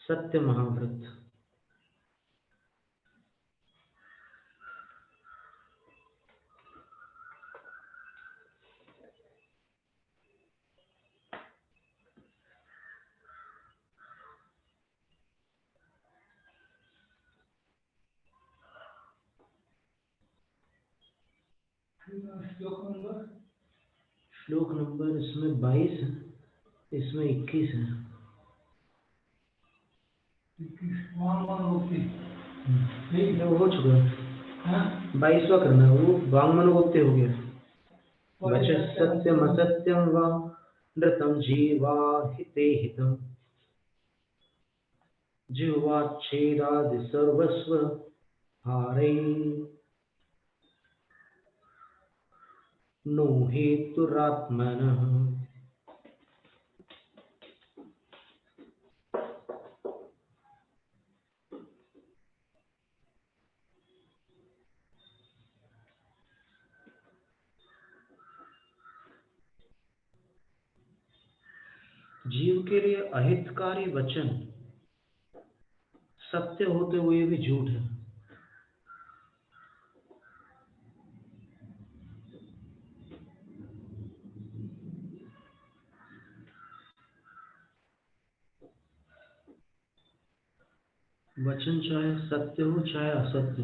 सत्य महाव्रत। श्लोक नंबर इसमें 22 है, इसमें 21 है। वो हो चुका है, 22वां करना है, वो वांगमनोक्ति हो गया। वचः सत्यम असत्यम वा नृतं जीवा हिते हितम् जिह्वाच्छेदादि सर्वस्व हारै नो हेतुरात्मनः। जीव के लिए अहितकारी वचन सत्य होते हुए भी झूठ है। वचन चाहे सत्य हो चाहे असत्य,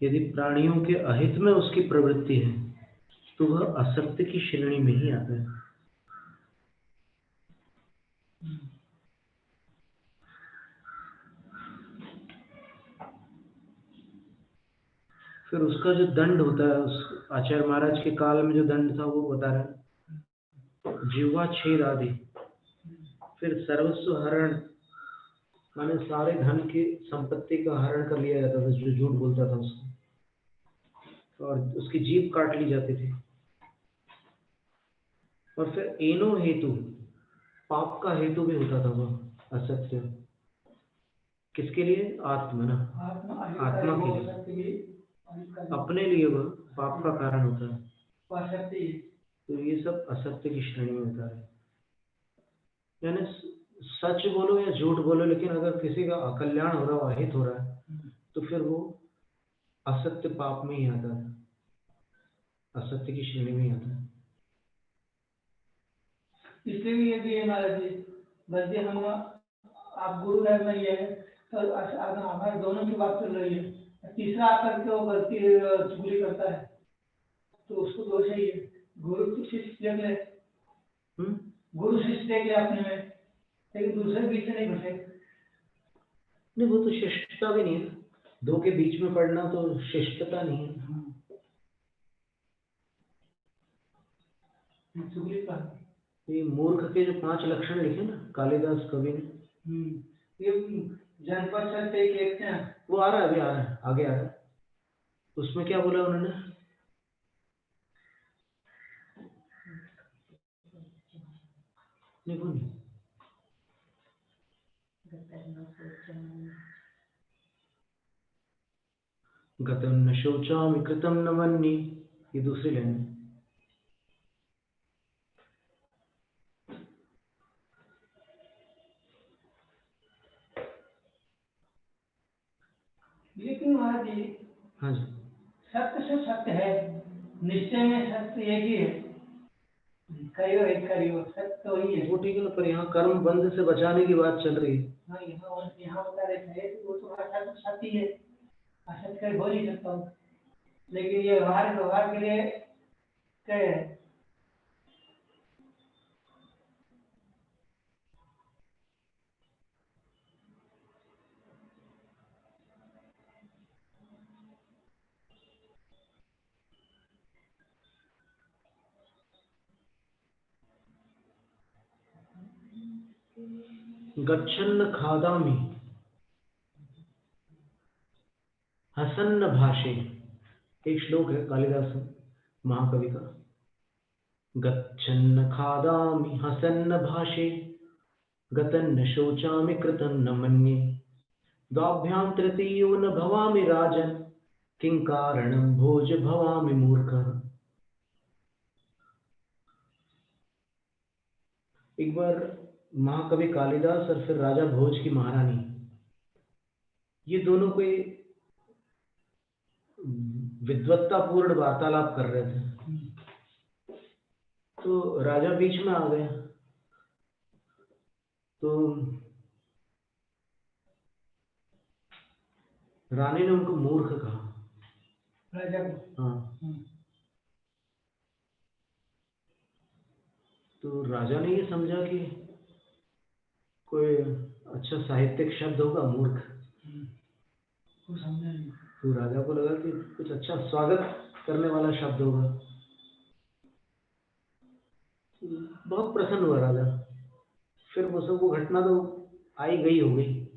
यदि प्राणियों के अहित में उसकी प्रवृत्ति है तो वह असत्य की श्रेणी में ही आता है। फिर उसका जो दंड होता है, उस आचार्य महाराज के काल में जो दंड था वो बता रहा है, जीवा छेद आदि, फिर सर्वस्व हरण, माने सारे धन की संपत्ति का हरण कर लिया जाता था जो झूठ बोलता था उसको, और उसकी जीभ काट ली जाती थी। और फिर एनो हेतु, पाप का हेतु भी होता था वह असत्य। किसके लिए? आत्मना, आत्मा के लिए, अपने लिए वह पाप का कारण होता है। तो ये सब असत्य की श्रेणी में होता है। यानी सच बोलो या झूठ बोलो, लेकिन अगर किसी का अकल्याण हो रहा है, अहित हो रहा है, तो फिर वो असत्य पाप में ही आता है, असत्य की श्रेणी में ही आता है। इसलिए भी ये भी है महाराज जी, बल्कि हम आप गुरु घर में ये है तो हमारे दोनों की बात चल रही है, तीसरा आकर के वो गलती चुगली करता है तो उसको दोष है। ये गुरु शिष्य देख ले, गुरु शिष्य देख ले अपने में, लेकिन दूसरे बीच में नहीं घुसे। नहीं, वो तो शिष्टता भी नहीं है, दो के बीच में पड़ना तो शिष्टता नहीं है। चुगली का ये मूर्ख के जो 5 लक्षण लिखे ना कालिदास कवि ने, ये जनपद सत्य लिखते हैं, वो आ रहा है, अभी आ रहा है, आगे आ रहा है। उसमें क्या बोला उन्होंने? नहीं, वो नहीं, गतं न शोचामि कृतं न मन्ये, ये दूसरी लाइन है। लेकिन महाराज जी, हाँ जी, सत्य से सत्य है, निश्चय में सत्य एक ही है, करियो एक करियो, सत्य तो ही है। वो ठीक है ना, पर यहाँ कर्म बंध से बचाने की बात चल रही है। हाँ, यहाँ बता रहे थे वो तो सत्य है, असत्य कर बोल नहीं सकता हूँ, लेकिन ये व्यवहार के लिए क्या है? गच्छन्न खादामि हसन्न भाषे, एक श्लोक है कालिदास महाकवि का। गच्छन्न खादामि हसन्न भाषे गतन्न शोचामि कृतं न मन्ये द्वाभ्यां तृतीयो न भवामि राजन् किं कारणं भोज भवामि मूर्खः। एक बार महाकवि कालिदास और फिर राजा भोज की महारानी, ये दोनों कोई विद्वत्तापूर्ण वार्तालाप कर रहे थे। तो राजा बीच में आ गया। तो रानी ने उनको मूर्ख कहा, राजा को। हाँ। तो राजा ने ये समझा कि कोई अच्छा साहित्यिक शब्द होगा मूर्ख। वो समझा नहीं। तो राजा को लगा कि कुछ अच्छा स्वागत करने वाला शब्द होगा। बहुत प्रसन्न हुआ राजा। फिर वो सब वो घटना तो आई गई हो गई,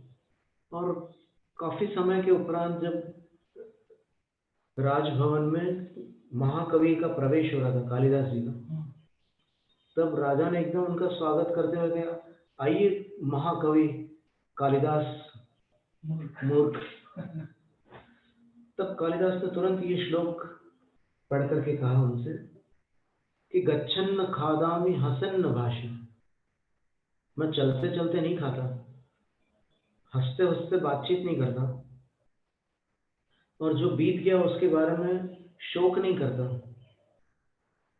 और काफी समय के उपरांत जब राजभवन में महाकवि का प्रवेश हो रहा था, कालिदास जी का, तब राजा ने एकदम उनका स्वागत करते हुए कहा, आइए महाकवि कालिदास मूर्ख। तब कालिदास ने तुरंत ये श्लोक पढ़ करके कहा उनसे कि गच्छन्न खादामि हसन्न भाषे, मैं चलते चलते नहीं खाता, हंसते हंसते बातचीत नहीं करता, और जो बीत गया उसके बारे में शोक नहीं करता,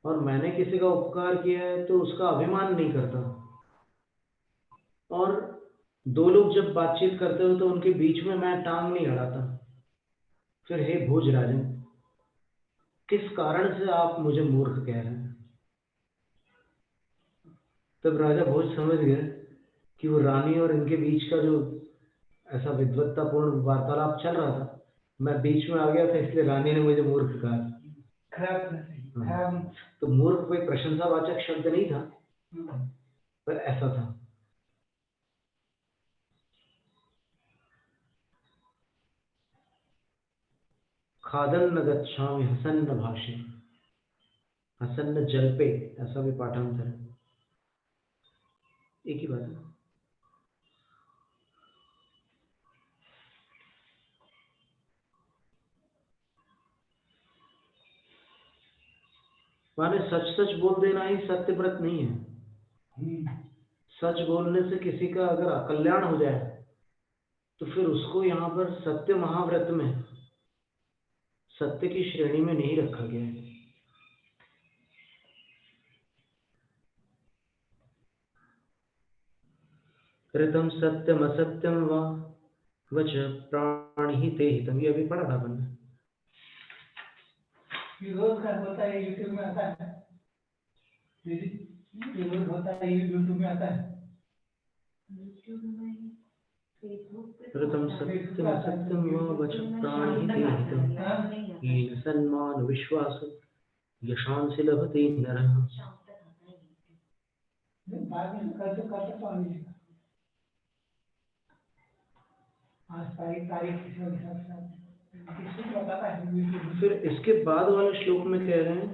और मैंने किसी का उपकार किया है तो उसका अभिमान नहीं करता, और दो लोग जब बातचीत करते हो तो उनके बीच में मैं टांग नहीं अड़ाता। फिर हे भोज राजन, किस कारण से आप मुझे मूर्ख कह रहे हैं? तब राजा भोज समझ गए कि वो रानी और इनके बीच का जो ऐसा विद्वत्तापूर्ण वार्तालाप चल रहा था, मैं बीच में आ गया था, इसलिए रानी ने मुझे मूर्ख कहा। खराब। तो मूर्ख कोई प्रशंसावाचक शब्द नहीं था, पर ऐसा था। खादन न गच्छामि हसन्न भाषे, हसन्न जल्पे, ऐसा भी पाठांतर है, एक ही बात है। माने सच सच बोल देना ही सत्यव्रत नहीं है। सच बोलने से किसी का अगर अकल्याण हो जाए तो फिर उसको यहाँ पर सत्य महाव्रत में, सत्य की श्रेणी में नहीं रखा गया है। ऋतम सत्यम असत्यम वा वच प्राणि ते हितम, ये अभी पढ़ा था अपन ने। विरोध का होता है, यूट्यूब में आता है। विरोध होता है, यूट्यूब में आता है। ऋतम सत्यम असत्यम वा वच प्राणि ते हितम, येन सन्मान विश्वास यशांसि लभते नरः। बाद में करते करते तो आने लगा। आज तारीख किसी को बताता है। फिर इसके बाद वाले श्लोक में कह रहे हैं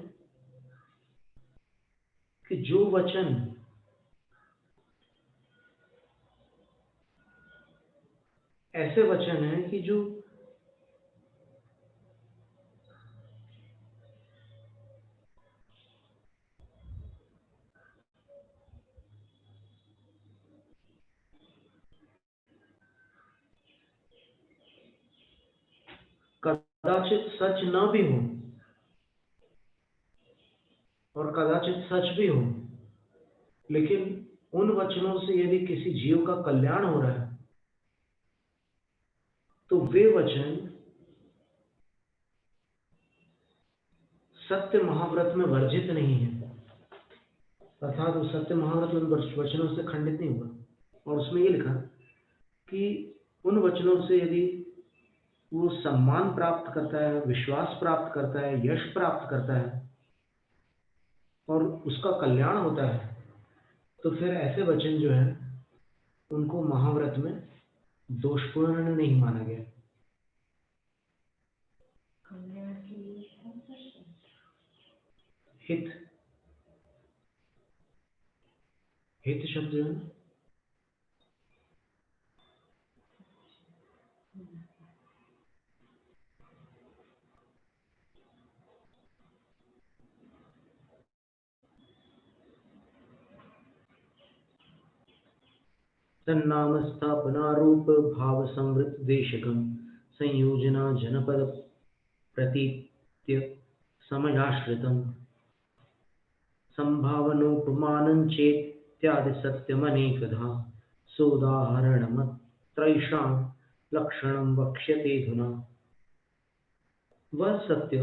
कि जो वचन ऐसे वचन हैं कि जो कदाचित सच न भी हो और कदाचित सच भी हो, लेकिन उन वचनों से यदि किसी जीव का कल्याण हो रहा है तो वे वचन सत्य महाव्रत में वर्जित नहीं है, अर्थात वो सत्य महाव्रत उन वचनों से खंडित नहीं हुआ। और उसमें ये लिखा कि उन वचनों से यदि वो सम्मान प्राप्त करता है, विश्वास प्राप्त करता है, यश प्राप्त करता है और उसका कल्याण होता है, तो फिर ऐसे वचन जो है उनको महाव्रत में दोषपूर्ण नहीं माना गया। हित, हित शब्द जो है ना, तन्नाम स्थापना रूप भाव संवृत देशकम संयोजना जनपद प्रतीत्य समयाश्रितम संभावनोपमानं चेत्यादि सत्यमनेकधा सोदाहरणमत्रैषां लक्षणं वक्ष्यते धुना। वह सत्य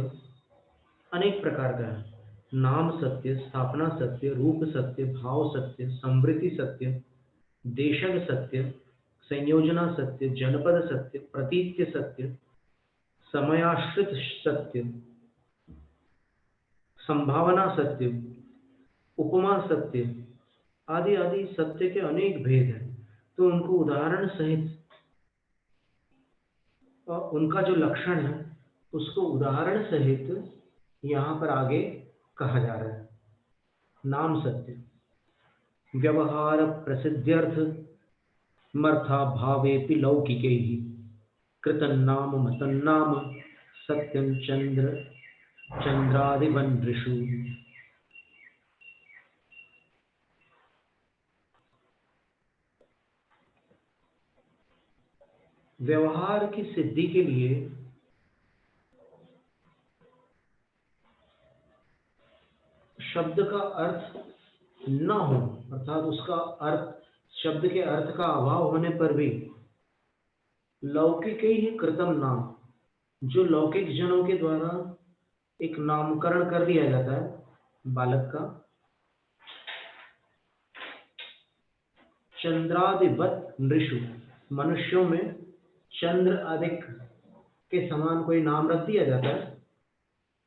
अनेक प्रकार का है। नाम सत्य, स्थापना सत्य, रूप सत्य, भाव सत्य, संवृत्ति सत्य, देशक सत्य, संयोजना सत्य, जनपद सत्य, प्रतीत्य सत्य, समयाश्रित सत्य, संभावना सत्य, उपमा सत्य आदि आदि सत्य के अनेक भेद हैं। तो उनको उदाहरण सहित और उनका जो लक्षण है उसको उदाहरण सहित यहाँ पर आगे कहा जा रहा है। नाम सत्य व्यवहार प्रसिद्ध्यर्थ मर्था भावेपि लौकिके ही कृतन्नाम मतन्नाम सत्यं चंद्रादिवनृषु। व्यवहार की सिद्धि के लिए शब्द का अर्थ न हो, अर्थात उसका अर्थ, शब्द के अर्थ का अभाव होने पर भी लौकिक ही कृतम नाम, जो लौकिक जनों के द्वारा एक नामकरण कर दिया जाता है बालक का, चंद्रादिवत नृषु, मनुष्यों में चंद्र अधिक के समान कोई नाम रख दिया जाता है,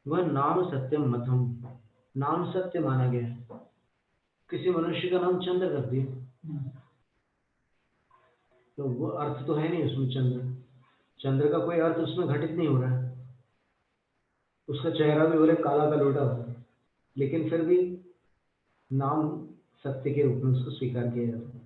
वह नाम सत्यम मथम, नाम सत्य माना गया है। किसी मनुष्य का नाम चंद्र रख दिया तो वो अर्थ तो है नहीं उसमें, चंद्र का कोई अर्थ उसमें घटित नहीं हो रहा है। उसका चेहरा भी बोले काला का लोटा होता है, लेकिन फिर भी नाम सत्य के रूप में उसको स्वीकार किया जाता है।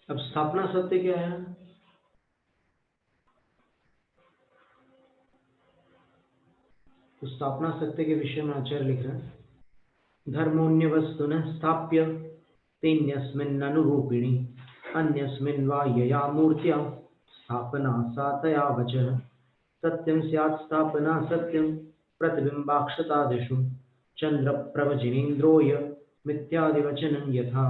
अब स्थापना सत्य क्या है? तो स्थापना सत्य के विषय में आचार्य लिख रहे हैं, धर्मोन्य वस्तुनः स्थाप्य तेन्यस्मिन्ननुरूपिणी अन्यस्मिन् वा यया मूर्त्या स्थापना सा तया वचः सत्यं स्यात् स्थापना सत्यं प्रतिबिम्बाक्षतादिषु चन्द्रप्रभजिनेन्द्रोय मिथ्यादिवचनं यथा।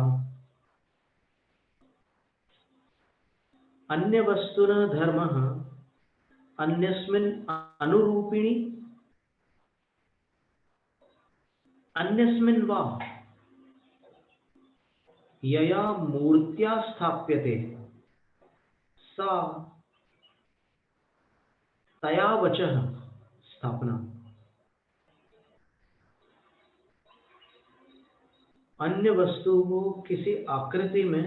अन्य वस्तुनः धर्मः अन्यस्मिन् अनुरूपिणी अन्यस्मिन् वा यया मूर्त्या स्थाप्यते सा तया वचः स्थापना। अन्य वस्तु को किसी आकृति में,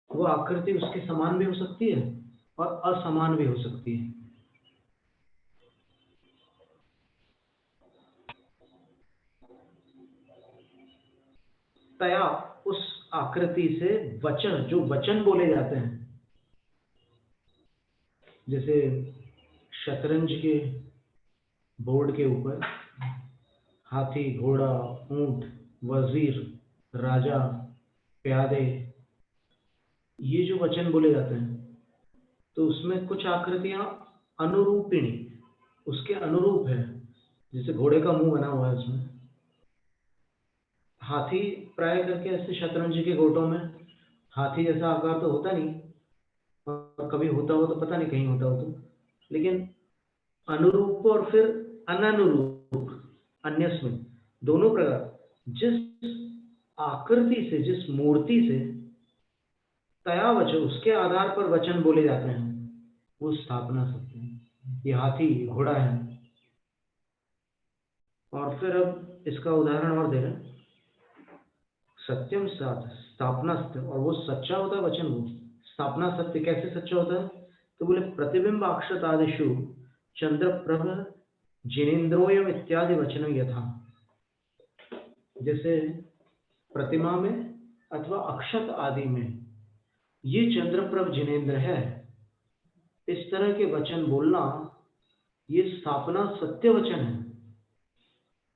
वो आकृति उसके समान भी हो सकती है और असमान भी हो सकती है। तया उस आकृति से वचन, जो वचन बोले जाते हैं, जैसे शतरंज के बोर्ड के ऊपर हाथी, घोड़ा, ऊंट, वजीर, राजा, प्यादे, ये जो वचन बोले जाते हैं, तो उसमें कुछ आकृतियां अनुरूपिणी, उसके अनुरूप है। जैसे घोड़े का मुंह बना हुआ है उसमें, हाथी प्राय करके ऐसे शतरंज के गोटों में हाथी जैसा आकार तो होता नहीं, और कभी होता हो तो पता नहीं कहीं होता हो तो, लेकिन अनुरूप और फिर अननुरूप, अन्यस्मिन, दोनों प्रकार, जिस आकृति से, जिस मूर्ति से तया वचन, उसके आधार पर वचन बोले जाते हैं, वो स्थापना सत्य है। ये हाथी, घोड़ा है। और फिर अब इसका उदाहरण और दे रहे हैं, सत्यम साथ स्थापना सत्य, और वो सच्चा होता है वचन। वो स्थापना सत्य कैसे सच्चा होता है? तो बोले प्रतिबिंब अक्षतादिषु चंद्रप्रभ जिनेन्द्रोयम इत्यादि वचन यथा। जैसे प्रतिमा में अथवा अक्षत आदि में ये चंद्रप्रभ जिनेंद्र है, इस तरह के वचन बोलना ये स्थापना सत्य वचन है,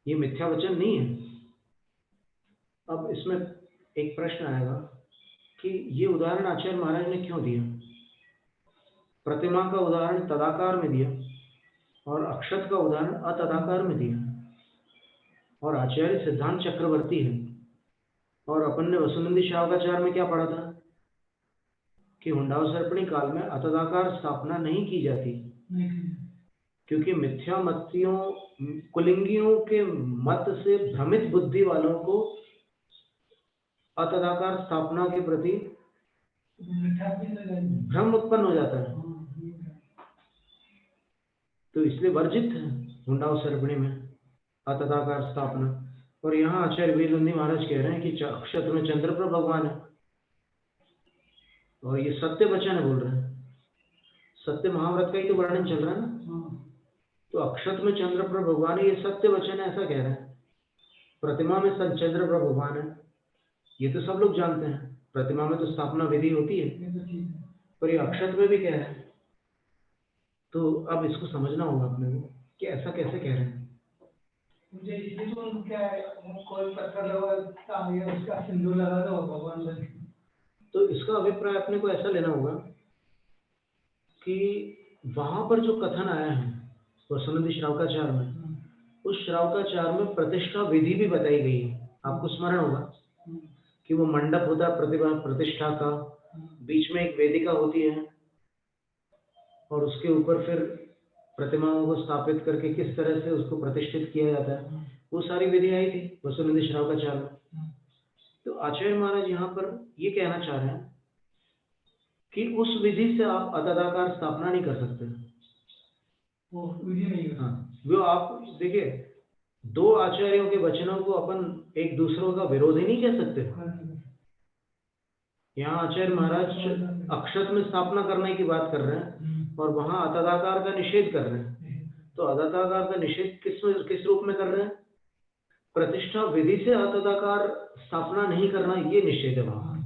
ये मिथ्या वचन नहीं है। अब इसमें एक प्रश्न आएगा कि ये उदाहरण आचार्य महाराज ने क्यों दिया? प्रतिमा का उदाहरण तदाकार में दिया और अक्षत का उदाहरण अतदाकार में दिया, और आचार्य सिद्धांत चक्रवर्ती है। और अपन ने वसुनंदी शावकाचार में क्या पढ़ा था कि हुंडाव सर्पणी काल में अतदाकार स्थापना नहीं की जाती, क्योंकि मिथ्या मतियों कुलिंगियों के मत से भ्रमित बुद्धि वालों को अतदाकार स्थापना के प्रति भ्रम उत्पन्न हो जाता है, तो इसलिए वर्जित है हुंडाव सर्पणी में अतदाकार स्थापना। और यहाँ आचार्य वीरनंदी महाराज कह रहे हैं कि अक्षत में चंद्रप्रभ भगवान है, और ये सत्य वचन है बोल रहे हैं, सत्य महाव्रत का ही तो वर्णन चल रहा है ना। तो अक्षत में चंद्रप्रभ भगवान है, ये सत्य वचन है ऐसा कह रहे हैं। प्रतिमा में चंद्रप्रभ भगवान है, ये तो सब लोग जानते हैं, प्रतिमा में तो स्थापना विधि होती है, पर ये अक्षत में भी कह रहे हैं। तो अब इसको समझना होगा अपने को कि ऐसा कैसे कह रहे हैं। मुझे इसलिए तो क्या है, कोई पत्थर लगा उसका सिंदूर लगा दो भगवान बन। तो इसका अभिप्राय अपने को ऐसा लेना होगा कि वहां पर जो कथन आया है वसुनंदी श्रावकाचार में, उस श्रावकाचार में प्रतिष्ठा विधि भी बताई गई है। आपको स्मरण होगा कि वो मंडप होता है प्रतिष्ठा का, बीच में एक वेदिका होती है, और उसके ऊपर फिर प्रतिमाओं को स्थापित करके किस तरह से उसको प्रतिष्ठित किया जाता है, वो सारी विधि आई थी वसुनंदी श्रावकाचार में। तो आचार्य महाराज यहाँ पर ये कहना चाह रहे हैं कि उस विधि से आप अतदाकार स्थापना नहीं कर सकते। वो विधि नहीं है। हाँ, वो आप देखिए, दो आचार्यों के वचनों को अपन एक दूसरों का विरोध ही नहीं कह सकते। यहाँ आचार्य महाराज अक्षत में स्थापना करने की बात कर रहे हैं और वहां अतदाकार का निषेध कर रहे हैं। तो अतदाकार का निषेध किस रूप में कर रहे हैं? प्रतिष्ठा विधि से अतदाकार स्थापना नहीं करना, ये निषेध है वहां।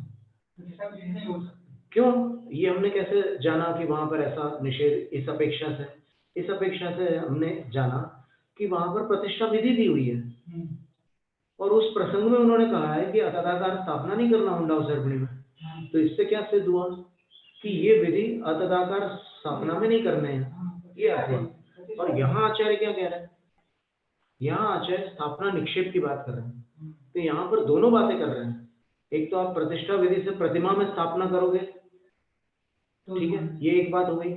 क्यों? ये हमने कैसे जाना कि वहां पर ऐसा निषेध? इस अपेक्षा से हमने जाना कि वहां पर प्रतिष्ठा विधि दी हुई है, और उस प्रसंग में उन्होंने कहा है कि अतदाकार स्थापना नहीं करना हुंडाव सर्पणी में। तो इससे क्या सिद्ध हुआ कि ये विधि अतदाकार स्थापना में नहीं करने हैं, ये अर्थ हुआ। और यहाँ आचार्य क्या कह रहे हैं? यहाँ आचार्य स्थापना निक्षेप की बात कर रहे हैं। तो यहाँ पर दोनों बातें कर रहे हैं। एक तो आप प्रतिष्ठा विधि से प्रतिमा में स्थापना करोगे, ठीक है, ये एक बात हो गई।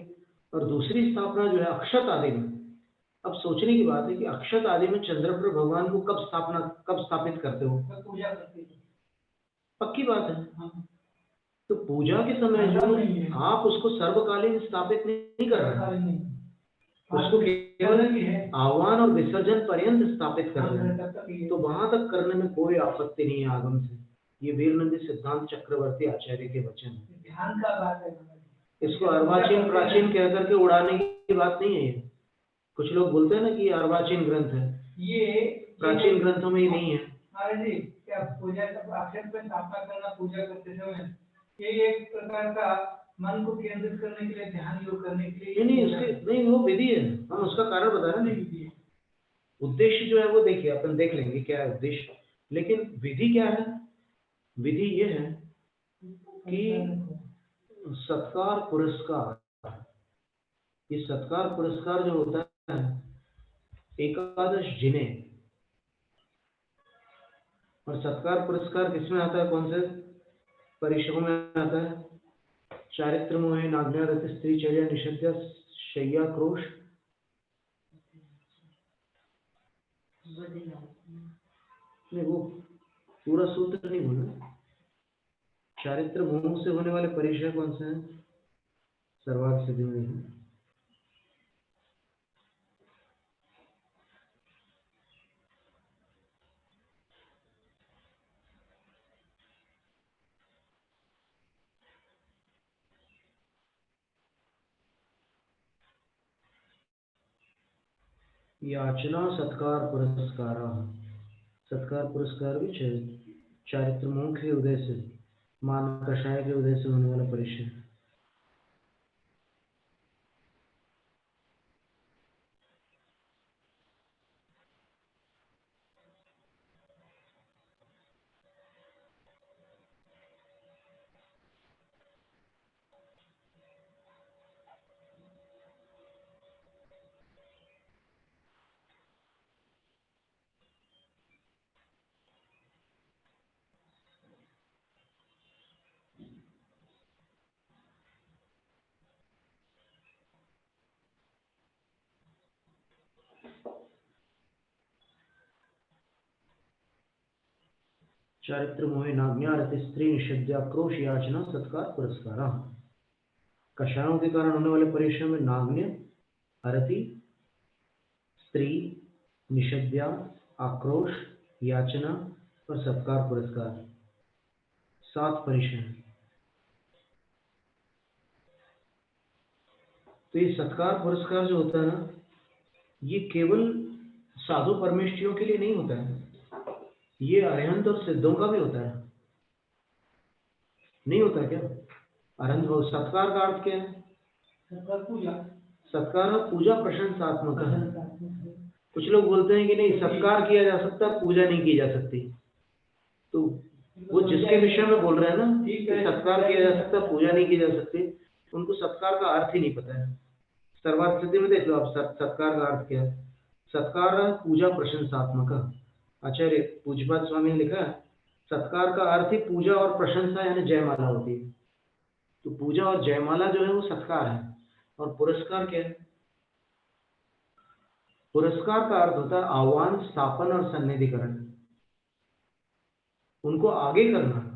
और दूसरी स्थापना जो है अक्षत आदि में, अब सोचने की बात है कि अक्षत आदि में चंद्रप्रभ भगवान को कब स्थापित करते हो? पूजा करते हैं। पक्की बात है। तो पूजा के समय जो आप उसको सर्वकालीन स्थापित नहीं कर रहे हैं, उसको केवल आह्वान और विसर्जन पर्यंत स्थापित कर रहे हैं। तो वहां तक करने में कोई आपत्ति नहीं है आगम से। ये वीरनंदी सिद्धांत चक्रवर्ती आचार्य के वचन है। ध्यान का बात है, इसको अर्वाचीन प्राचीन कह करके उड़ाने की बात नहीं है। ये कुछ लोग बोलते हैं ना कि अर्वाचीन ग्रंथ है, ये प्राचीन ग्रंथों में ही नहीं है। जी, क्या पूजा अक्षत में स्थापना करना पूजा करते समय ये एक प्रकार का मन को केंद्रित करने के लिए, ध्यान योग करने के लिए नहीं वो विधि है। हम उसका कारण बता रहे हैं। उद्देश्य जो है वो देखिए, अपन देख लेंगे क्या है उद्देश्य, लेकिन विधि क्या है? विधि ये है कि सत्कार पुरस्कार, ये सत्कार पुरस्कार जो होता है एकादश जिने, और सत्कार पुरस्कार किसमें आता है? कौन से परिषदों में आता है? चारित्र मोहे नाज्ञारत स्त्री चर्या निषेध्य शय्या क्रोश, नहीं वो पूरा सूत्र नहीं बोला। चारित्र मोह से होने वाले परिचय कौन से हैं? सर्वार्थ सिद्धि में याचना सत्कार पुरस्कार, सत्कार पुरस्कार भी चारित्र मोह के उदय से मान कषाय के उदय से होने वाला परिचय। चारित्र मोहे नाज्ञा रति स्त्री निषेध्याक्रोश याचना सत्कार पुरस्कार। कषायों के कारण होने वाले परिश्रम में नाग्य, अरति, स्त्री, निषेध्या, आक्रोश, याचना और सत्कार पुरस्कार, 7 परिश्रम। तो ये सत्कार पुरस्कार जो होता है ना, ये केवल साधु परमेष्ठियों के लिए नहीं होता है, ये अरिहंत और सिद्धों का भी होता है। नहीं होता क्या? अरिहंत को सत्कार का अर्थ क्या है? सत्कार पूजा प्रशंसात्मक है। कुछ लोग बोलते हैं कि नहीं, सत्कार किया जा सकता, पूजा नहीं की जा सकती। तो वो जिसके विषय में बोल रहे हैं ना कि सत्कार किया जा सकता, पूजा नहीं की जा सकती, उनको सत्कार का अर्थ ही नहीं पता है। सर्वार्थ सिद्धि में देख लो आप, सत्कार का अर्थ क्या है? सत्कार पूजा प्रशंसात्मक। आचार्य पूज्यपाद स्वामी ने लिखा है, सत्कार का अर्थ ही पूजा और प्रशंसा यानी जयमाला होती है। तो पूजा और जयमाला जो है वो सत्कार है। और पुरस्कार क्या है? पुरस्कार का अर्थ होता है आह्वान, स्थापन और सन्निधिकरण। उनको आगे करना,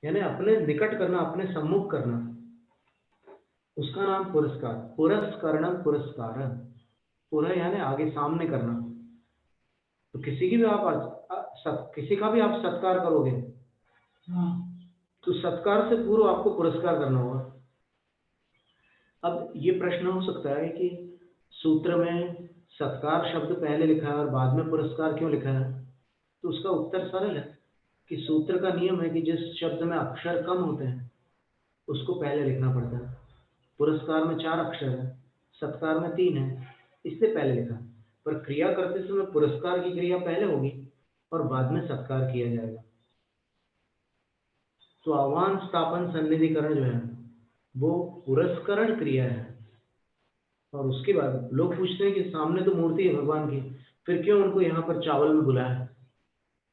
यानी अपने निकट करना, अपने सम्मुख करना, उसका नाम पुरस्कार। पुरस्करणम पुरस्कार, पुरः यानी आगे, सामने करना। तो किसी की भी किसी का भी आप सत्कार करोगे तो सत्कार से पूर्व आपको पुरस्कार करना होगा। अब ये प्रश्न हो सकता है कि सूत्र में सत्कार शब्द पहले लिखा है और बाद में पुरस्कार क्यों लिखा है? तो उसका उत्तर सरल है कि सूत्र का नियम है कि जिस शब्द में अक्षर कम होते हैं उसको पहले लिखना पड़ता है। पुरस्कार में 4 अक्षर है, सत्कार में 3 है, इसलिए पहले लिखा। पर क्रिया करते समय पुरस्कार की क्रिया पहले होगी और बाद में सत्कार किया जाएगा। तो आह्वान, स्थापन, सन्निधिकरण जो है वो पुरस्करण क्रिया है। और उसके बाद लोग पूछते हैं कि सामने तो मूर्ति है भगवान की, फिर क्यों उनको यहाँ पर चावल में बुलाया,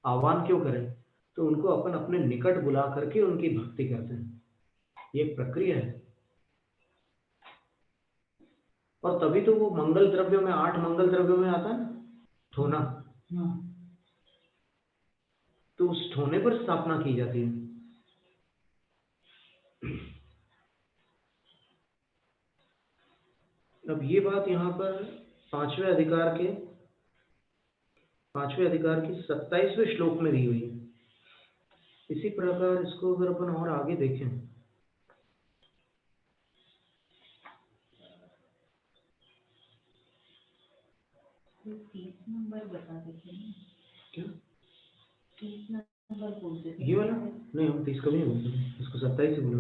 आह्वान क्यों करें? तो उनको अपन अपने निकट बुला करके उनकी भक्ति करते हैं। ये प्रक्रिया है। और तभी तो वो मंगल द्रव्यों में, 8 मंगल द्रव्यों में आता है ठोना। तो उस ठोने पर स्थापना की जाती है। अब ये बात यहाँ पर 5वें अधिकार की 27वें श्लोक में दी हुई है। इसी प्रकार इसको अगर अपन और आगे देखें, तो 30 नंबर बता देते हैं क्या 30 नंबर बोल देते ये वाला? नहीं, हम 30 कभी नहीं बोलते, इसको 27 से बोला।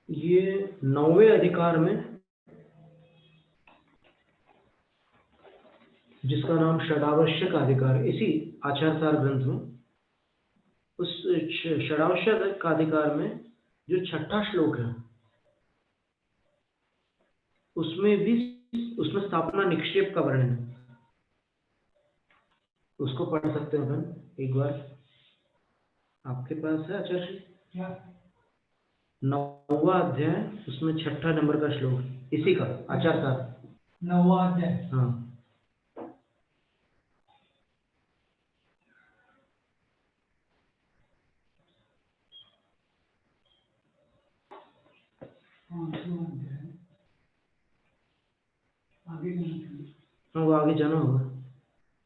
ये 9वें अधिकार में, जिसका नाम षडावश्यक अधिकार, इसी आचारसार ग्रंथ में, उस षडावश्यक अधिकार में जो 6ठा श्लोक है, उसमें स्थापना निक्षेप का वर्णन है। उसको पढ़ सकते हैं अपन एक बार, आपके पास है आचार्य जी? क्या 9वां अध्याय, उसमें 6ठा नंबर का श्लोक, इसी का आचारसार। 9वां अध्याय? हाँ, आगे हाँ वो आगे जाना होगा।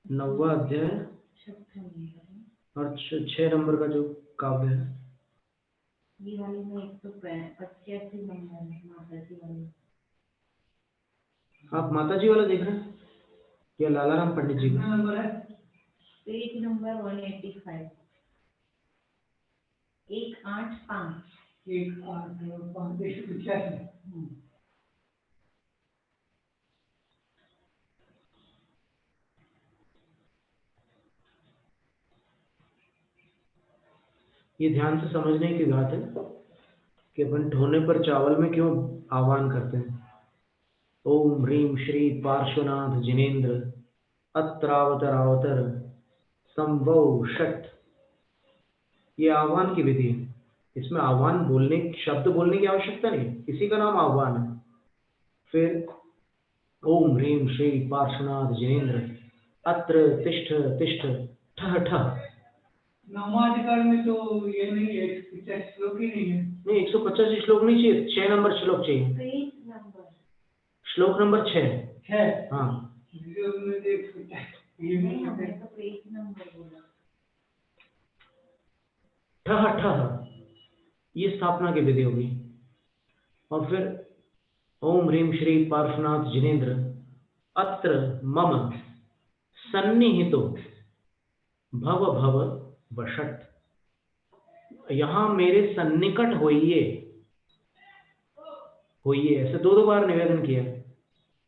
9वां अध्याय छठा नंबर और 6 नंबर का जो काव्य है। ये वाले में 185 नंबर है, माता जी वाले। आप माता जी वाला देख रहे हैं या लालाराम पंडित जी कितना का? नंबर है? Page number 185, 185। 185। ये ध्यान से समझने की बात है कि अपन ढोने पर चावल में क्यों आह्वान करते हैं। ओम ह्रीम श्री पार्श्वनाथ जिनेन्द्र अत्रावतरावतर संभव षट, ये आह्वान की विधि है। इसमें आह्वान बोलने, शब्द बोलने की आवश्यकता नहीं, इसी का नाम आह्वान है। फिर ओम ह्रीम श्री पार्श्वनाथ जिनेन्द्र अत्र तिष्ठ तिष्ठ ठह ठह। 9वां अधिकार में तो ये नहीं है, 150 श्लोक ही नहीं है। नहीं, 185 श्लोक नहीं चाहिए, 6 नंबर श्लोक चाहिए। पेज नंबर श्लोक नंबर 6। है हाँ, जो में देख सकता है, ये नहीं, नहीं हमने है। तो पेज नंबर बोला। ठह ठह, ये स्थापना की विधि होगी। और फिर ओम ह्रीम श्री पार्श्वनाथ जिनेन्द्र अत्र मम सन्निहितो भव भव वषट, यहाँ मेरे सन्निकट होइए। होइए ऐसे 2 बार निवेदन किया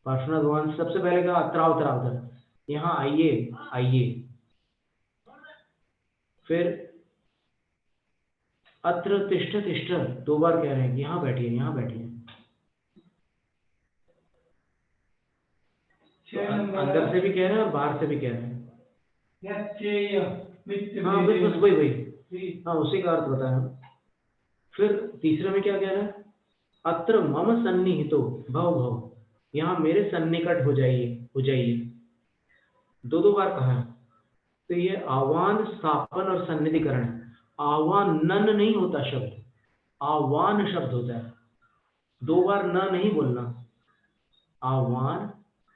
पार्श्वनाथ भगवान से। सबसे पहले कहा अत्रावतरावतर, यहाँ आइए आइए। फिर अत्र तिष्ठ तिष्ठ 2 बार कह रहे हैं कि यहाँ बैठिए, यहाँ बैठिए। तो अंदर से भी कह रहे हैं और बाहर से भी कह रहे हैं। हाँ बस वही हाँ, उसी का अर्थ बताया। फिर तीसरे में क्या कह रहा है? अत्र मम सन्निहितो भव भव, यहाँ मेरे सन्निकट हो जाइए, हो जाइए। 2 बार कहा है। तो ये आह्वान, स्थापन और सन्निधिकरण है। आह्वानन नहीं होता शब्द, आह्वान शब्द होता है। 2 बार न नहीं बोलना। आह्वान,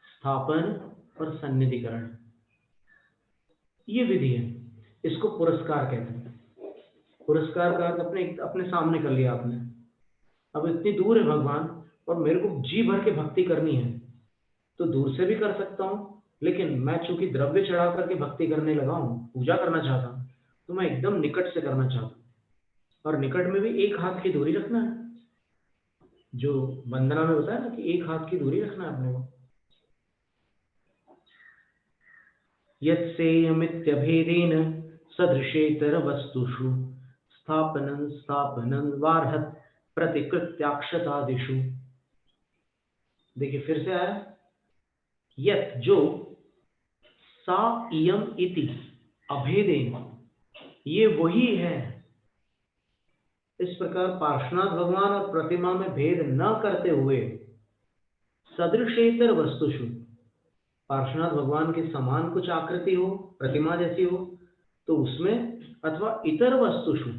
स्थापन और सन्निधिकरण, ये विधि है। इसको पुरस्कार कहते हैं। पुरस्कार का अर्थ अपने सामने कर लिया आपने। अब इतनी दूर है भगवान और मेरे को जी भर के भक्ति करनी है, तो दूर से भी कर सकता हूँ, लेकिन मैं चूंकि द्रव्य चढ़ा करके भक्ति करने लगा हूँ, पूजा करना चाहता हूँ, तो मैं एकदम निकट से करना चाहता हूँ। और निकट में भी 1 हाथ की दूरी रखना है, जो वंदना में बताया ना कि 1 हाथ की दूरी रखना है अपने को। यत्सेयमित्यभेदेन सदृशेतर वस्तुषु स्थापनं स्थापनं वार्हत प्रतिकृत्याक्षतादिषु। देखिए फिर से आया, यत जो, सा इयम इति अभेदेन, ये वही है। इस प्रकार पार्श्वनाथ भगवान और प्रतिमा में भेद न करते हुए सदृशेतर वस्तुषु, पार्श्वनाथ भगवान के समान कुछ आकृति हो, प्रतिमा जैसी हो, तो उसमें, अथवा इतर वस्तुषु,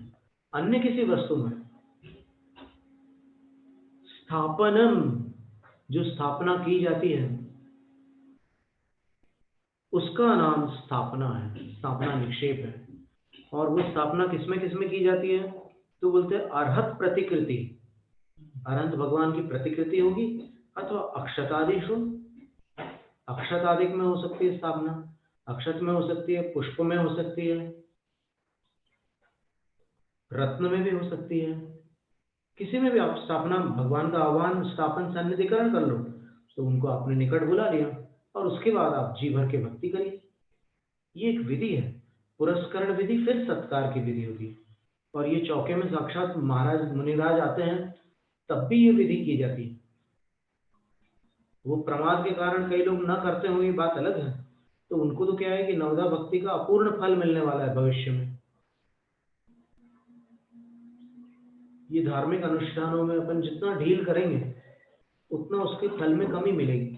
अन्य किसी वस्तु में, स्थापनम, जो स्थापना की जाती है, उसका नाम स्थापना है, स्थापना निक्षेप है। और वो स्थापना किसमें किसमें की जाती है? तो बोलते हैं अर्हत प्रतिकृति, अनंत भगवान की प्रतिकृति होगी, अथवा अक्षतादिषु, अक्षत आदिक में हो सकती है स्थापना, अक्षत में हो सकती है, पुष्प में हो सकती है, रत्न में भी हो सकती है, किसी में भी आप स्थापना, भगवान का आह्वान, स्थापन, सन्निधिकरण कर लो, तो उनको आपने निकट बुला लिया और उसके बाद आप जी भर के भक्ति करिए। ये एक विधि है, पुरस्करण विधि, फिर सत्कार की विधि होगी। और ये चौके में साक्षात महाराज मुनिराज आते हैं तब भी ये विधि की जाती है। वो प्रमाद के कारण कई लोग न करते हों, ये बात अलग है, तो उनको तो क्या है कि नवदा भक्ति का अपूर्ण फल मिलने वाला है भविष्य में। ये धार्मिक अनुष्ठानों में अपन जितना ढील करेंगे उतना उसके फल में कमी मिलेगी।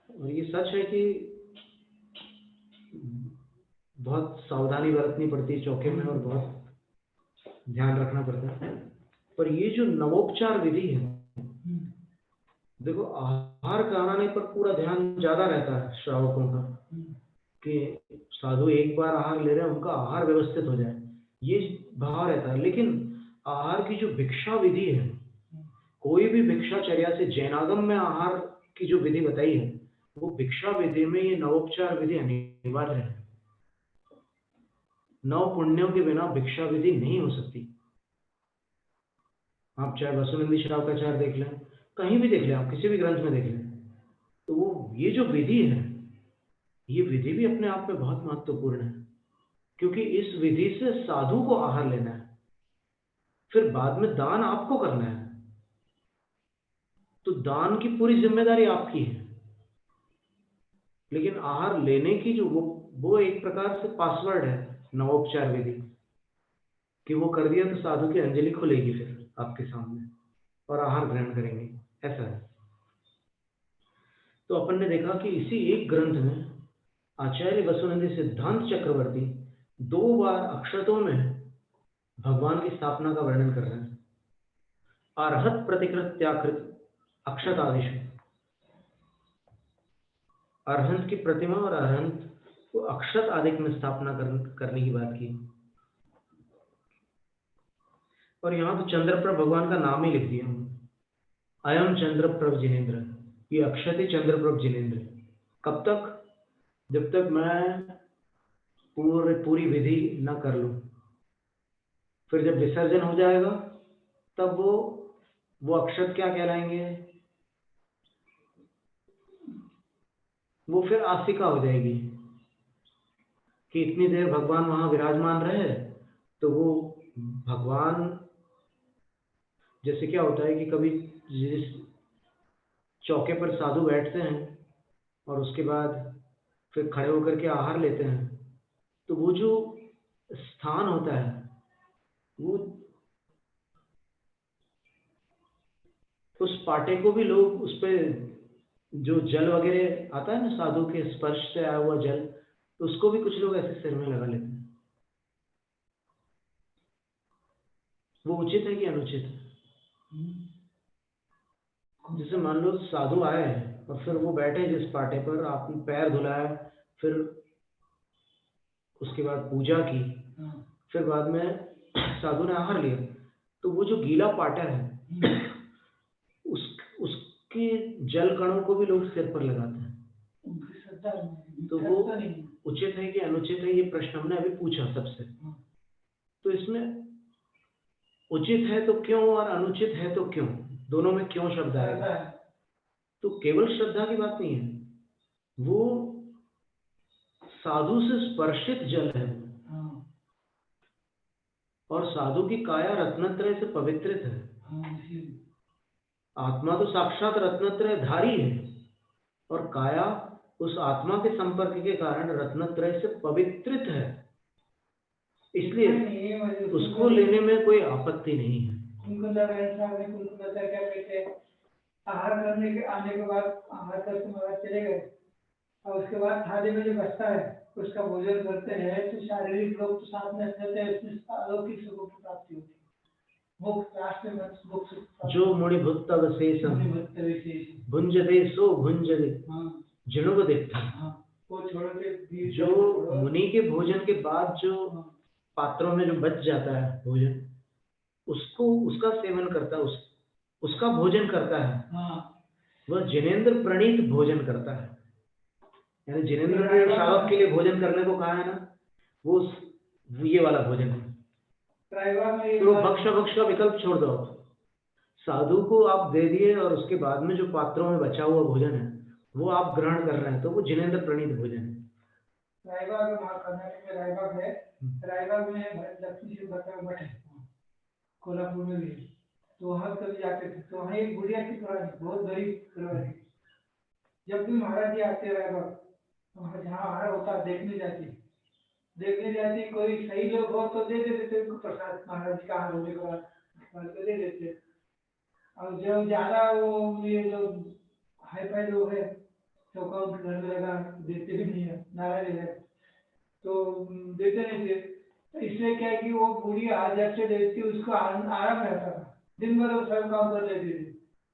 और ये सच है कि बहुत सावधानी बरतनी पड़ती है चौके में और बहुत ध्यान रखना पड़ता है। पर ये जो नवोपचार विधि है, देखो आहार कराने पर पूरा ध्यान ज्यादा रहता है श्रावकों का कि साधु एक बार आहार ले रहे हैं, उनका आहार व्यवस्थित हो जाए, ये भाव रहता है। लेकिन आहार की जो भिक्षा विधि है, कोई भी भिक्षाचर्या से जैनागम में आहार की जो विधि बताई है, वो भिक्षा विधि में ये नवोपचार विधि अनिवार्य है। नव पुण्यों के बिना भिक्षा विधि नहीं हो सकती। आप चाहे वसुनंदी श्रावकाचार्य देख लें, कहीं भी देख लें, आप किसी भी ग्रंथ में देख लें, तो वो ये जो विधि है, ये विधि भी अपने आप में बहुत महत्वपूर्ण है, क्योंकि इस विधि से साधु को आहार लेना है, फिर बाद में दान आपको करना है, तो दान की पूरी जिम्मेदारी आपकी है। लेकिन आहार लेने की जो वो एक प्रकार से पासवर्ड है नवोपचार विधि, कि वो कर दिया तो साधु की अंजलि खुलेगी फिर आपके सामने और आहार ग्रहण करेंगे, ऐसा है। तो अपन ने देखा कि इसी एक ग्रंथ में आचार्य वसुनंदी सिद्धांत चक्रवर्ती 2 बार अक्षतों में भगवान की स्थापना का वर्णन कर रहे हैं। अर्हत प्रतिकृत त्याकृत अक्षत आदेश, अरहंत की प्रतिमा और अरहंत को अक्षत आदिक में स्थापना करने की बात की। और यहाँ तो चंद्रप्रभ भगवान का नाम ही लिख दिया, अयम चंद्रप्रभ जिनेन्द्र, ये अक्षत चंद्रप्रभ जिनेन्द्र। कब तक? जब तक मैं पूरी विधि न कर लूं। फिर जब विसर्जन हो जाएगा तब वो अक्षत क्या कहलाएंगे? वो फिर आसिका हो जाएगी कि इतनी देर भगवान वहां विराजमान रहे, तो वो भगवान, जैसे क्या होता है कि कभी जिस चौके पर साधु बैठते हैं और उसके बाद फिर खड़े होकर के आहार लेते हैं, तो वो जो स्थान होता है, वो उस पाटे को भी लोग, उस पे जो जल वगैरह आता है ना, साधु के स्पर्श से आया हुआ जल, तो उसको भी कुछ लोग ऐसे सिर में लगा लेते हैं। वो उचित है कि अनुचित है? जैसे मान लो साधु आए और फिर वो बैठे जिस पाटे पर, आपने पैर धुलाया, फिर उसके बाद पूजा की, फिर बाद में साधु ने आहार लिया, तो वो जो गीला पाटा है उसके जल कणों को भी लोग सिर पर लगाते हैं। तो वो उचित है कि अनुचित है, ये प्रश्न हमने अभी पूछा सबसे। तो इसमें उचित है तो क्यों और अनुचित है तो क्यों, दोनों में क्यों शब्द आएगा? तो केवल श्रद्धा की बात नहीं है, वो साधु से स्पर्शित जल है और साधु की काया रत्नत्रय से पवित्रित है। आत्मा तो साक्षात रत्नत्रय धारी है और काया उस आत्मा के संपर्क के कारण रत्नत्रय से पवित्रित है, इसलिए उसको लेने में कोई आपत्ति नहीं है। आहार करने के आने के बाद आहार करके महाराज चले गए और उसके बाद थाली में जो बचता है उसका भोजन करते हैं, तो शारीरिक लोग तो साथ में रहते हैं, उसमें अलौकिक सुखों की प्राप्ति होती है। जो मुनि भुक्त अवशेषम भुंजते सो भुंजते जिनुग दिट्ठा, जो मुनि के भोजन के बाद जो पात्रों में जो बच जाता है भोजन, उसको उसका सेवन करता है, उसका भोजन करता है, वह जिनेंद्र प्रणीत भोजन करता है। यानी जिनेंद्र ने श्रावक के लिए भोजन करने को कहा है ना, वो ये वाला भोजन है। रायबाग में एक तो बार- भक्ष का विकल्प छोड़ दो आप। साधु को आप दे दिए और उसके बाद में जो पात्रों में बचा हुआ भोजन है वो आप ग्रहण कर रहे हैं, तो वो जिनेंद्र प्रणीत भोजन है। रायबाग में, कर्नाटक में रायबाग है। रायबाग में लक्ष्मी शिव मठ है, कोल्हापुर में भी। तो वहाँ कभी जाते थे, तो वहाँ एक बुढ़िया थी पुरानी, बहुत बड़ी पुरानी। जब भी महाराज जी आते रायबाग, वहाँ जहाँ आहार होता देखने जाती, कोई सही लोग हो तो दे देते थे उनको प्रसाद, महाराज जी का आहार होने के बाद निकाल के दे देते। और जो ज्यादा वो ये जो हाई फाई लोग है, चौका उनके घर में लगा देते भी नहीं है, नाराज है, तो देते नहीं थे। तो इसलिए क्या है कि वो बूढ़ी हाथ जब से देखती उसको आराम रहता था, दिन भर वो सब काम कर लेती थी।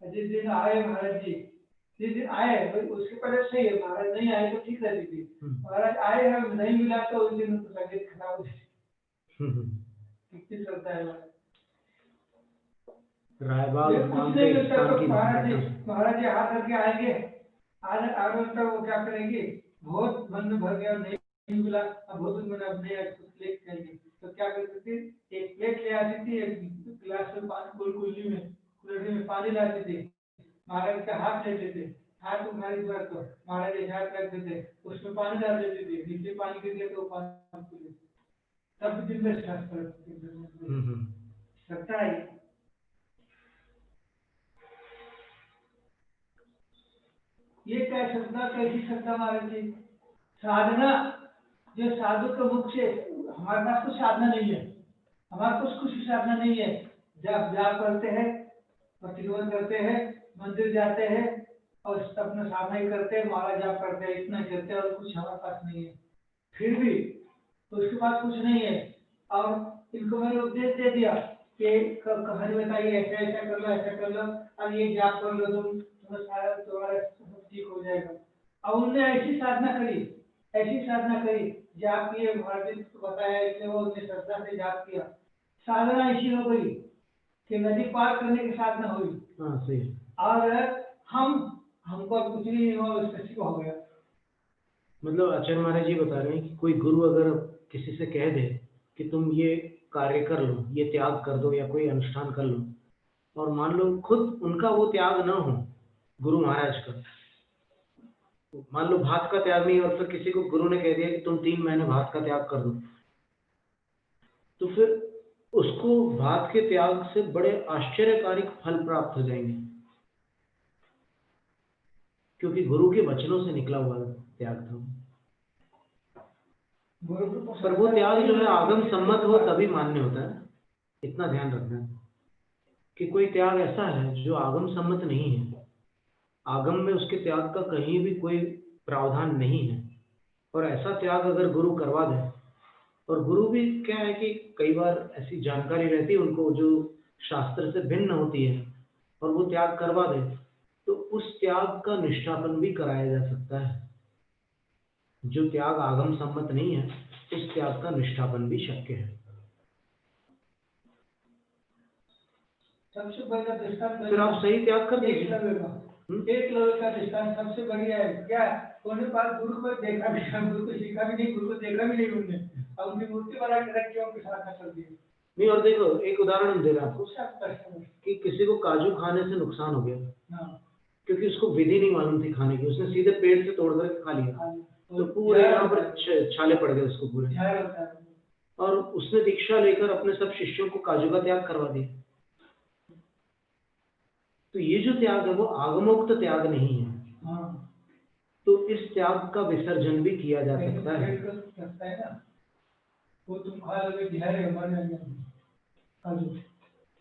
जिस दिन आए महाराज जी, जिस दिन आए उसके पहले सही है, महाराज नहीं आए तो ठीक रहती थी। महाराज आए हैं नहीं मिला तो उस दिन उनको तबीयत खराब हो कितनी श्रद्धा है। रायबाग ये नाम कुछ के नहीं मिलता स्थान तो की महाराज जी हाथ करके आएंगे, आगे तक वो क्या करेंगे, बहुत मन में भर गया नहीं मिला, अब बहुत मैंने अब नहीं प्लेट खाएंगे, तो क्या करती थी, एक प्लेट ले आती थी, एक गिलास में पानी, कुल्हड़ी में पानी लाती थी, महाराज का हाथ लेते थे, हाथ उठाई बार तो महाराज एक हाथ रख देते, उसमें पानी डाल देती थी, नीचे पानी गिर गया तो पानी पी लेते, तब दिन में लगता है। ये क्या श्रद्धा, कैसी श्रद्धा महाराज जी? साधना जो साधु के मुख से, हमारे पास कुछ साधना नहीं है, हमारे पास कुछ साधना नहीं है। जब जाप करते हैं, प्रतिरोध करते हैं, मंदिर जाते हैं और अपना साधना ही करते हैं, माला जाप करते हैं, इतना करते हैं और कुछ हमारे पास नहीं है। फिर भी तो उसके पास कुछ नहीं है, और इनको मैंने उपदेश दे दिया कि कहानी बताइए, ऐसा ऐसा कर लो, ऐसा कर लो, और ये जाप कर लो, तुम्हें सारा तुम्हारा ठीक हो जाएगा। और उनने ऐसी साधना करी, जाप किए, महाराज को बताया, इसलिए वो उनने श्रद्धा से जाप किया, साधना ऐसी हो गई कि नदी पार करने की साधना हुई। हाँ सही। और हमको कुछ नहीं हुआ, उसका हो गया। मतलब आचार्य महाराज जी बता रहे हैं कि कोई गुरु अगर किसी से कह दे कि तुम ये कार्य कर लो, ये त्याग कर दो या कोई अनुष्ठान कर लो, और मान लो खुद उनका वो त्याग ना हो, गुरु महाराज का, मान लो भात का त्याग नहीं, और फिर किसी को गुरु ने कह दिया कि तुम 3 महीने भात का त्याग कर दो, तो फिर उसको भात के त्याग से बड़े आश्चर्यकारी फल प्राप्त हो जाएंगे, क्योंकि गुरु के वचनों से निकला हुआ त्याग था। पर वो त्याग जो है आगम सम्मत हो तभी मान्य होता है, इतना ध्यान रखना है कि कोई त्याग ऐसा है जो आगम सम्मत नहीं है, आगम में उसके त्याग का कहीं भी कोई प्रावधान नहीं है, और ऐसा त्याग अगर गुरु करवा दे, और गुरु भी क्या है कि कई बार ऐसी जानकारी रहती है उनको जो शास्त्र से भिन्न होती है, और वो त्याग करवा दे, तो उस त्याग का निष्ठापन भी कराया जा सकता है। जो त्याग आगम सम्मत नहीं है, उस त्याग का निष्ठापन भी शक्य है। सबसे बड़ा दृष्टांत फिर आप सही त्याग कर दीजिए। एक लेवल का दृष्टांत सबसे बढ़िया है क्या, उन्होंने पास गुरु को देखा भी, गुरु को सीखा भी नहीं, गुरु को देखा भी नहीं उन्होंने, और उनकी मूर्ति बना के रख के उनके साथ कर दी। नहीं, और देखो एक उदाहरण हम दे रहे हैं आपको कि किसी को काजू खाने से नुकसान हो गया, क्योंकि उसको विधि नहीं मालूम थी खाने की, उसने सीधे पेड़ से तोड़ कर खा लिया, तो पूरे यहाँ पर छाले पड़ गए उसको पूरे, और उसने दीक्षा लेकर अपने सब शिष्यों को काजू का त्याग करवा दिया। तो ये जो त्याग है वो आगमोक्त त्याग नहीं है, तो इस त्याग का विसर्जन भी किया जा सकता है। वो तुम खा लोगे, धैर्य मर जाएगा काजू,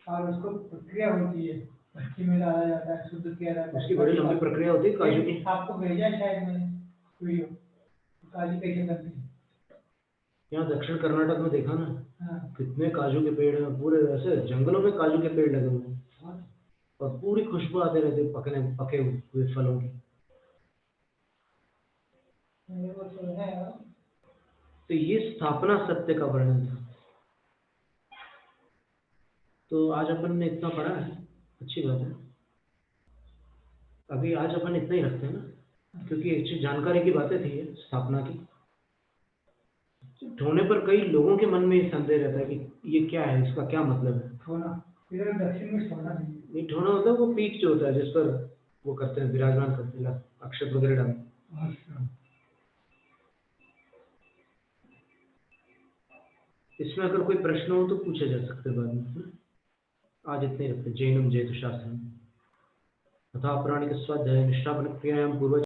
और उसको प्रक्रिया होती है, भट्टी में डाला जाता है, शुद्ध किया जाता है, उसकी बड़ी लंबी प्रक्रिया होती है काजू की। आपको भेजा शायद मैंने वीडियो, काजू कैसे करते हैं। यहाँ दक्षिण कर्नाटक में देखा ना, कितने काजू के पेड़ हैं, पूरे ऐसे जंगलों में काजू के पेड़ लगे हुए हैं, और पूरी खुशबू आते रहते पके हुए फलों की। तो ये स्थापना सत्य का वर्णन था। तो आज अपन ने इतना पढ़ा है, अच्छी बात है। अभी आज अपन इतना ही रखते हैं ना, क्योंकि एक जानकारी की बातें थी स्थापना की। ठोने पर कई लोगों के मन में ये संदेह रहता है कि ये क्या है, इसका क्या मतलब है। ठोना इधर दक्षिण में ठोना नहीं। ये ठोना मतलब वो पीठ जो होता है जिस पर वो करते हैं, विराजमान करते हैं, अक्षत वगैरह डाल। अच्छा। इसमें अगर कोई प्रश्न हो तो पूछे जा सकते हैं बाद में। आज इतने ही रखते हैं। जैनम जयतु शास्त्रम तथा पौराणिक स्वाध्याय निष्ठापन क्रियायाम पूर्वज